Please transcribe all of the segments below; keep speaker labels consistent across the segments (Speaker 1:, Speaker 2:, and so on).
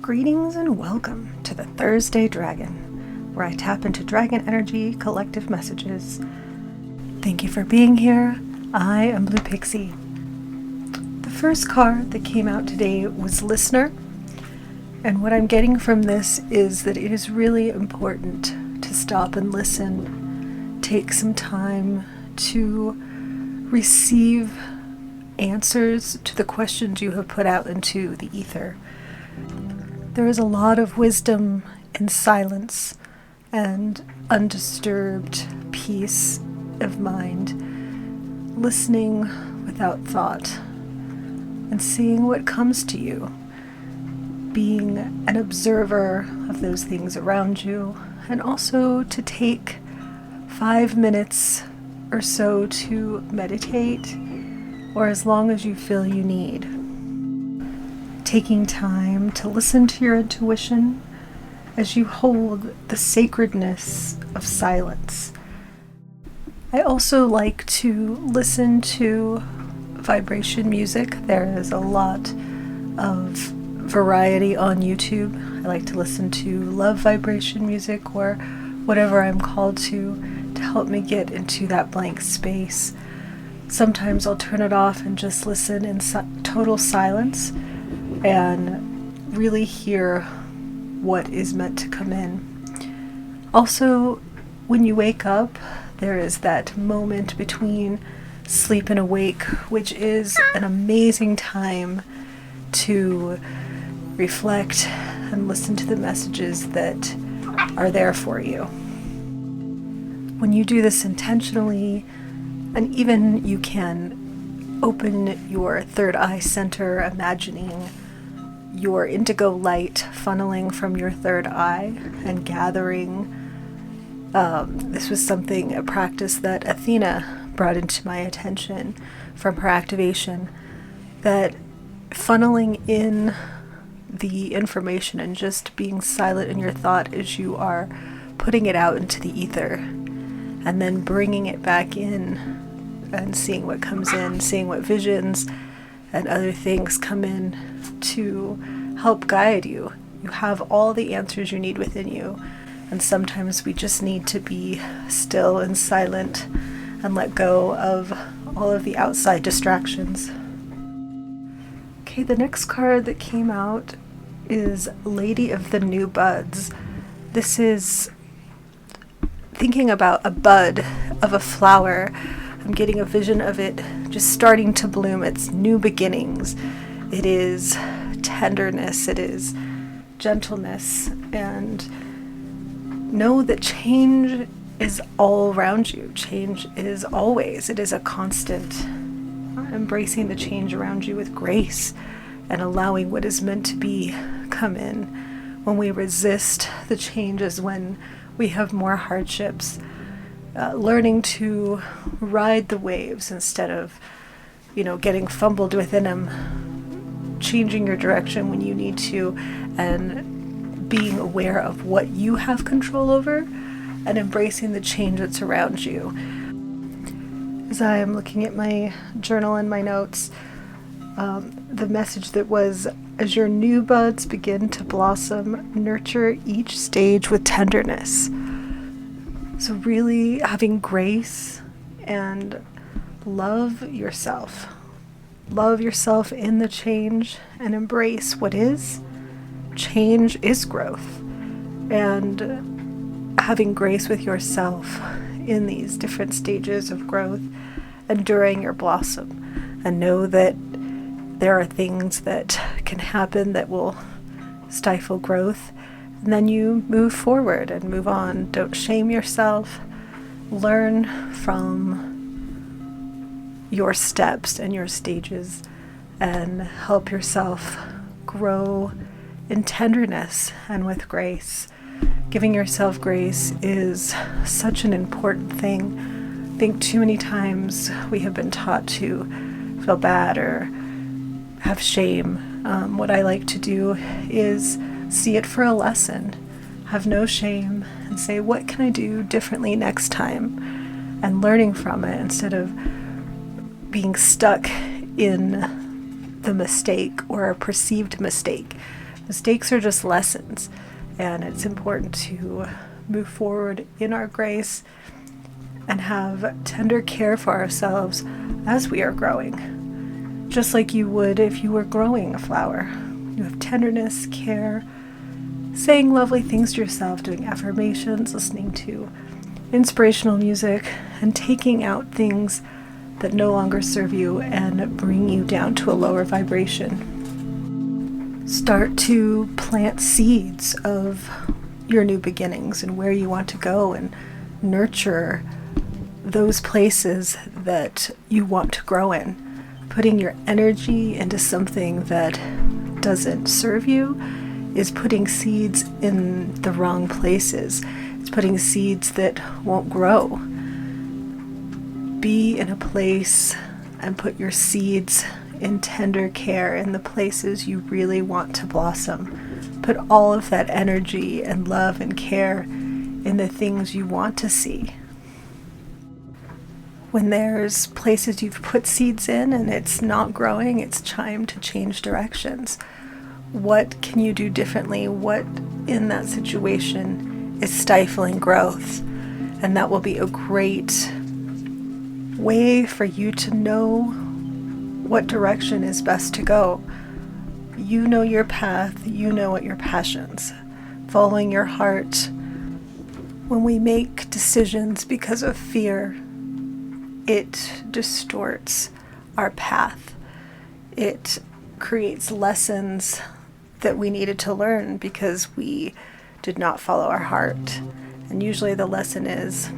Speaker 1: Greetings and welcome to the Thursday Dragon, where I tap into dragon energy collective messages. Thank you for being here. I am Blue Pixie. The first card that came out today was Listener, and what I'm getting from this is that it is really important to stop and listen, take some time to receive answers to the questions you have put out into the ether. There is a lot of wisdom in silence and undisturbed peace of mind, listening without thought and seeing what comes to you, being an observer of those things around you, and also to take 5 minutes or so to meditate, or as long as you feel you need. Taking time to listen to your intuition as you hold the sacredness of silence. I also like to listen to vibration music. There is a lot of variety on YouTube. I like to listen to love vibration music or whatever I'm called to help me get into that blank space. Sometimes I'll turn it off and just listen in total silence and really hear what is meant to come in. Also, when you wake up, there is that moment between sleep and awake, which is an amazing time to reflect and listen to the messages that are there for you. When you do this intentionally, and even you can open your third eye center, imagining your indigo light funneling from your third eye and gathering. This was a practice that Athena brought into my attention from her activation, that funneling in the information and just being silent in your thought as you are putting it out into the ether, and then bringing it back in and seeing what comes in, seeing what visions and other things come in to help guide you. You have all the answers you need within you, and sometimes we just need to be still and silent and let go of all of the outside distractions. Okay, the next card that came out is Lady of the New Buds. This is thinking about a bud of a flower. I'm getting a vision of it just starting to bloom. It's new beginnings. It is tenderness. It is gentleness. And know that change is all around you. Change is always. It is a constant. Embracing the change around you with grace and allowing what is meant to be come in. When we resist the changes, when we have more hardships, learning to ride the waves instead of, getting fumbled within them, changing your direction when you need to, and being aware of what you have control over and embracing the change that's around you. As I am looking at my journal and my notes, the message that was, as your new buds begin to blossom, nurture each stage with tenderness. So really having grace and love yourself. Love yourself in the change and embrace what is. Change is growth. And having grace with yourself in these different stages of growth and during your blossom. And know that there are things that can happen that will stifle growth. And then you move forward and move on. Don't shame yourself. Learn from your steps and your stages and help yourself grow in tenderness and with grace. Giving yourself grace is such an important thing. I think too many times we have been taught to feel bad or have shame. What I like to do is see it for a lesson, have no shame, and say, what can I do differently next time? And learning from it instead of being stuck in the mistake or a perceived mistake. Mistakes are just lessons, and it's important to move forward in our grace and have tender care for ourselves as we are growing, just like you would if you were growing a flower. You have tenderness, care, saying lovely things to yourself, doing affirmations, listening to inspirational music, and taking out things that no longer serve you and bring you down to a lower vibration. Start to plant seeds of your new beginnings and where you want to go, and nurture those places that you want to grow in. Putting your energy into something that doesn't serve you is putting seeds in the wrong places. It's putting seeds that won't grow. Be in a place and put your seeds in tender care in the places you really want to blossom. Put all of that energy and love and care in the things you want to see. When there's places you've put seeds in and it's not growing, it's time to change directions. What can you do differently? What in that situation is stifling growth? And that will be a great way for you to know what direction is best to go. You know your path, you know what your passions. Following your heart. When we make decisions because of fear, it distorts our path. It creates lessons that we needed to learn because we did not follow our heart. And usually the lesson is,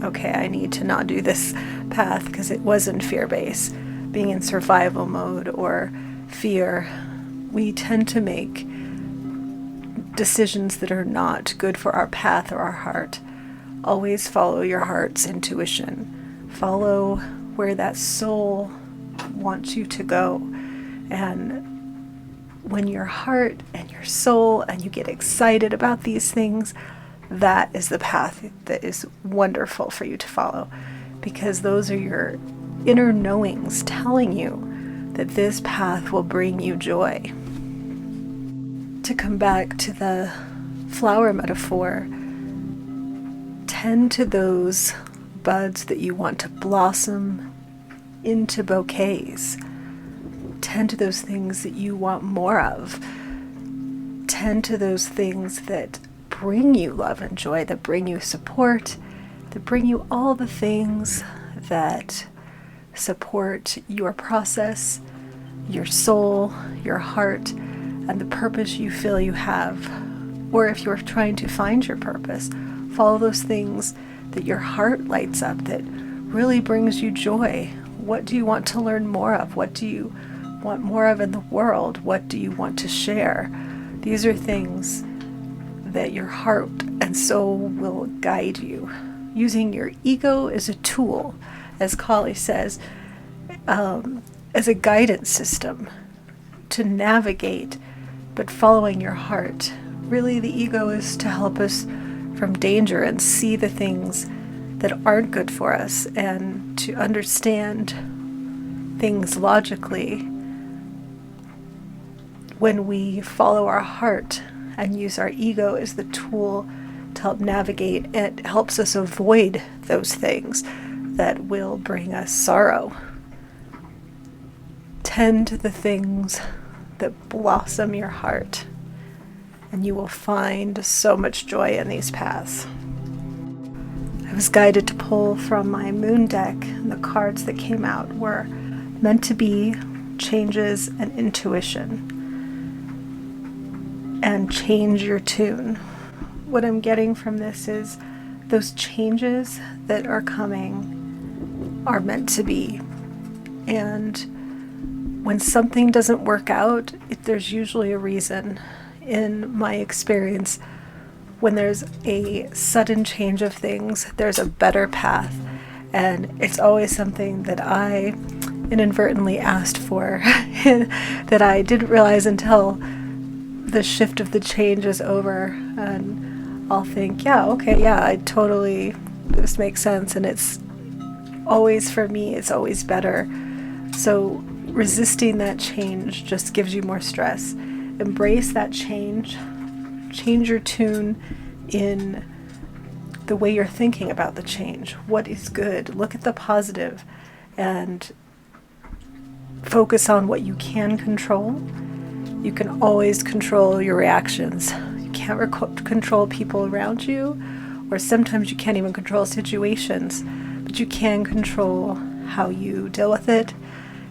Speaker 1: okay, I need to not do this path because it wasn't fear-based. Being in survival mode or fear, we tend to make decisions that are not good for our path or our heart. Always follow your heart's intuition. Follow where that soul wants you to go. And when your heart and your soul and you get excited about these things, that is the path that is wonderful for you to follow, because those are your inner knowings telling you that this path will bring you joy. To come back to the flower metaphor, tend to those buds that you want to blossom into bouquets. Tend to those things that you want more of. Tend to those things that bring you love and joy, that bring you support, that bring you all the things that support your process, your soul, your heart, and the purpose you feel you have. Or if you're trying to find your purpose, follow those things that your heart lights up, that really brings you joy. What do you want to learn more of? What do you want more of in the world? What do you want to share? These are things that your heart and soul will guide you. Using your ego as a tool, as Kali says, as a guidance system to navigate, but following your heart. Really, the ego is to help us from danger and see the things that aren't good for us and to understand things logically. When we follow our heart and use our ego as the tool to help navigate, it helps us avoid those things that will bring us sorrow. Tend to the things that blossom your heart, and you will find so much joy in these paths. I was guided to pull from my moon deck, and the cards that came out were meant to be changes and intuition. And change your tune. What I'm getting from this is those changes that are coming are meant to be. And when something doesn't work out, there's usually a reason. In my experience, when there's a sudden change of things, there's a better path. And it's always something that I inadvertently asked for that I didn't realize until the shift of the change is over, and I'll think, this makes sense, and it's always, for me, it's always better. So resisting that change just gives you more stress. embrace that change. Change your tune in the way you're thinking about the change. What is good? Look at the positive and focus on what you can control. You can always control your reactions. You can't control people around you, or sometimes you can't even control situations, but you can control how you deal with it,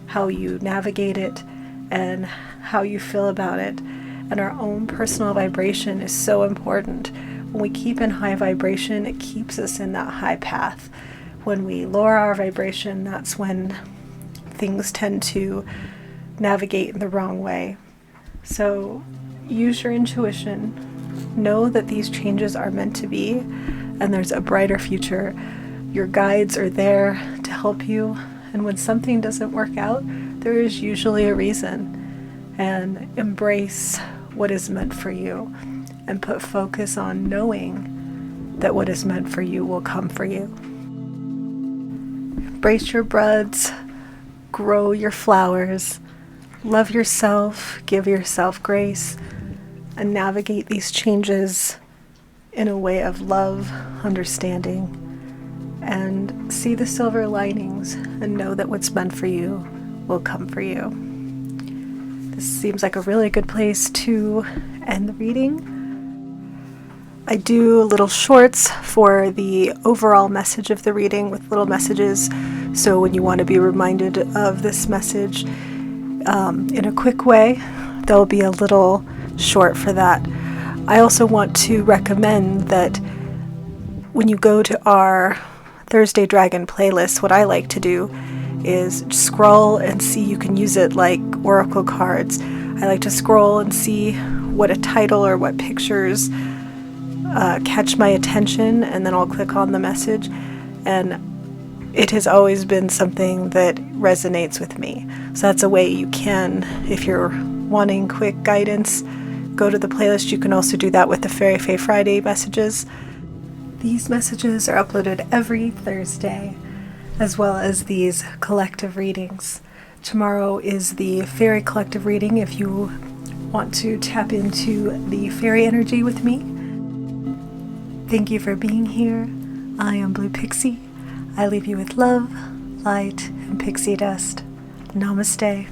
Speaker 1: how you navigate it, and how you feel about it. And our own personal vibration is so important. When we keep in high vibration, it keeps us in that high path. When we lower our vibration, that's when things tend to navigate in the wrong way. So use your intuition. Know that these changes are meant to be, and there's a brighter future. Your guides are there to help you. And when something doesn't work out, there is usually a reason. And embrace what is meant for you, and put focus on knowing that what is meant for you will come for you. Embrace your buds, grow your flowers, love yourself, give yourself grace, and navigate these changes in a way of love, understanding, and see the silver linings and know that what's meant for you will come for you. This seems like a really good place to end the reading. I do little shorts for the overall message of the reading with little messages. So when you want to be reminded of this message in a quick way, there'll be a little short for that. I also want to recommend that when you go to our Thursday Dragon playlist, what I like to do is scroll and see. You can use it like oracle cards. I like to scroll and see what a title or what pictures catch my attention, and then I'll click on the message, and it has always been something that resonates with me. So that's a way you can, if you're wanting quick guidance, go to the playlist. You can also do that with the Fairy Fae Friday messages. These messages are uploaded every Thursday, as well as these collective readings. Tomorrow is the fairy collective reading if you want to tap into the fairy energy with me. Thank you for being here. I am Blue Pixie. I leave you with love, light, and pixie dust. Namaste.